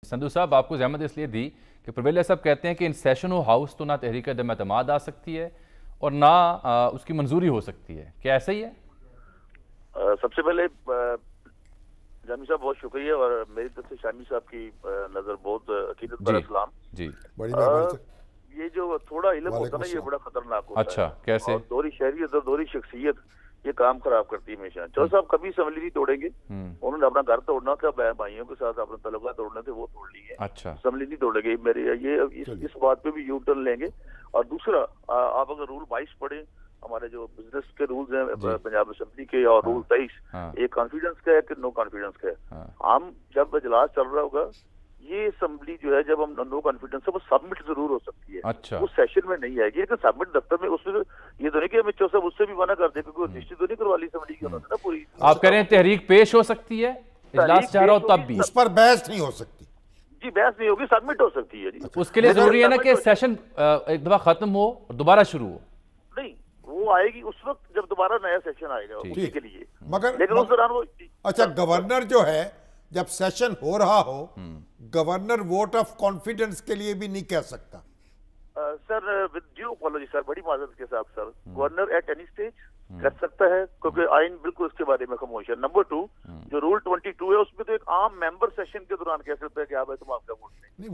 संधू साहब, आपको ज़हमत इसलिए दी कि प्रोवेलर साहब कहते हैं कि इन सेशनों हाउस तो ना तहरीक अदम एतमाद आ सकती है और ना उसकी मंजूरी हो सकती है। क्या ऐसा ही है? सबसे पहले जामी साहब बहुत शुक्रिया और मेरी तरफ से शामी साहब की नजर बहुत अकीदत पर इस्लाम जी। ये जो थोड़ा इल्म होता है ना, ये बड़ा खतरनाक होता है। अच्छा, कैसे? और दोहरी शहरियत और दोहरी शख्सियत ये काम खराब करती है हमेशा। चौधरी साहब कभी असम्बली नहीं तोड़ेंगे। उन्होंने अपना घर तोड़ना था, भाइयों के साथ अपने तल्लुकात तोड़ने थे, वो तोड़ लिए। अच्छा, असम्बली नहीं तोड़ेंगे। मेरे ये इस बात पे भी यू टर्न लेंगे। और दूसरा, आप अगर रूल 22 पढ़े, हमारे जो बिजनेस के रूल्स हैं पंजाब असेंबली के, और रूल 23, एक कॉन्फिडेंस का है कि नो कॉन्फिडेंस का है। हम जब इजलास चल रहा होगा, ये असेंबली जो है, जब हम नो कॉन्फिडेंस है, वो सबमिट जरूर हो सकती है। अच्छा, वो सेशन में नहीं आएगी, लेकिन सबमिट दफ्तर में उसमें ये तो नहीं कि अमित साहब उससे भी मना कर दे, क्योंकि रजिस्ट्री तो नहीं करवा ली असेंबली की उन्होंने ना पूरी। आप कह रहे हैं तहरीक पेश हो सकती है, इजलास चाह रहा हो तब भी उस पर बहस नहीं हो सकती। जी, बहस नहीं होगी, सबमिट हो सकती है जी। उसके लिए जरूरी है ना कि सेशन एक दफा खत्म हो और दोबारा शुरू हो? नहीं, वो आएगी उस वक्त जब दोबारा नया सेशन आएगा उसी के लिए। मगर लेकिन उस दौरान वो अच्छा, गवर्नर जो है जब सेशन हो रहा हो, गवर्नर वोट ऑफ कॉन्फिडेंस के लिए भी नहीं कह सकता। Sir, with due apology sir, बड़ी माजरत के साथ sir, governor at any stage कर सकता है, क्योंकि आइन बिल्कुल इसके बारे में खामोश है। नंबर 2, जो रूल 22 है, उसमें तो एक आम मेंबर सेशन के दौरान कह सकता है कि आप तुम आपका वोट नहीं,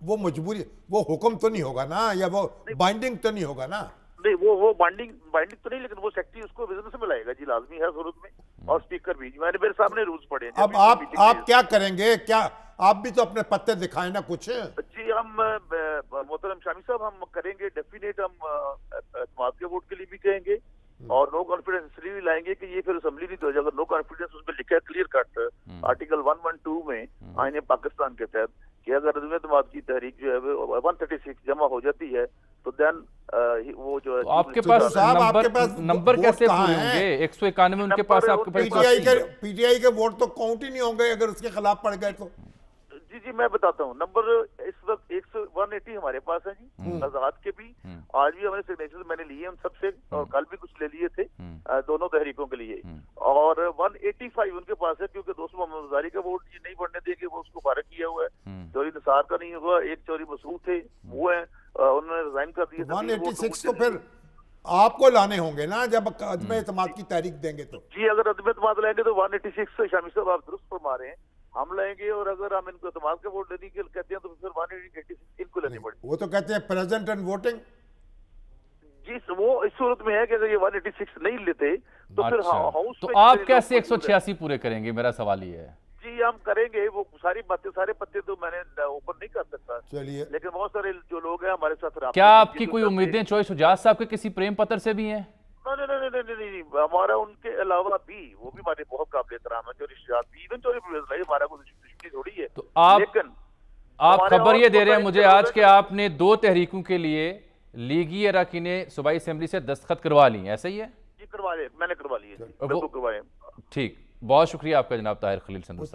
वो मजबूरी, वो हुक्म तो नहीं होगा ना, या वो बाइंडिंग तो नहीं होगा ना। नहीं, वो बाइंडिंग तो नहीं, लेकिन वो सेक्रेटरी उसको बिजनेस में लाएगा जी, लाजमी है सूरत में। और स्पीकर भी, मैंने मेरे सामने रूल्स पढ़े हैं। अब आप क्या करेंगे? क्या आप भी तो अपने पत्ते दिखाएं ना कुछ। जी, हम मोहतरम शामी साहब, हम करेंगे डेफिनेट। हम एतमाद के वोट के लिए भी कहेंगे और नो कॉन्फिडेंस इसलिए भी लाएंगे कि ये फिर असेंबली नहीं तो, अगर नो कॉन्फिडेंस उसमें लिखा है क्लियर कट आर्टिकल 112 में आईने पाकिस्तान के तहत कि अगर अदम एतमाद की तहरीक जो है 136 जमा हो जाती है तो देन वो जो है, तो आपके पास नंबर कैसे पूरे होंगे? 191 उनके पास, आपके पास पीटीआई के वोट तो काउंट ही नहीं होंगे अगर उसके खिलाफ पड़ गए तो। जी, मैं बताता हूँ। नंबर इस वक्त 180 हमारे पास है जी, आजाद के भी। आज भी हमारे सिग्नेचर मैंने लिए उन सबसे, और कल भी कुछ ले लिए थे दोनों तहरीकों के लिए। और 185 उनके पास है, क्योंकि दोस्त मोहम्मद अज़हरी का वोट ये नहीं बढ़ने देंगे, वो उसको फारिग किया हुआ है। चौधरी निसार का नहीं हुआ, एक चौधरी मसूद थे, वो है, उन्होंने रिजाइन कर दिया। 186 तो फिर आपको लाने होंगे ना जब अदम एतमाद की तारीख देंगे तो। जी, अगर अदम एतमाद लाएंगे तो 186 से शामी साहब आप दुरुस्त फरमा रहे हैं, हम लाएंगे। और अगर हम इनको एतमाद के वोट लेने के कहते हैं तो फिर 186 इनको लेनी पड़ेगी। वो तो कहते हैं प्रेजेंट एंड वोटिंग। जी, वो इस सूरत में है कि अगर ये 186 नहीं लेते तो फिर हाउस तो आप कैसे 186 पूरे करेंगे? मेरा सवाल ये है जी। हम करेंगे, वो सारी बातें, सारे पत्ते तो मैंने ऊपर नहीं कर सकता। चलिए, लेकिन बहुत सारे जो लोग हैं हमारे साथ। क्या आपकी कोई उम्मीदें चौधरी शुजात साहब के किसी प्रेम पत्र से भी हैं? नहीं, हमारा उनके अलावा भी, वो भी हमारे बहुत काबिल एहतराम है, चौधरी शुजात भी, इवन चौधरी परवेज, हमारा कोई दुश्मनी थोड़ी है। तो आप खबर ये दे रहे हैं मुझे आज के आपने 2 तहरीकों के लिए लीगी अरकान सूबाई असेंबली से दस्तखत करवा ली, ऐसा ही है? जी, करवा लिए, मैंने करवा लिए, बिल्कुल करवाए। ठीक, बहुत शुक्रिया आपका जनाब ताहिर खलील संधू।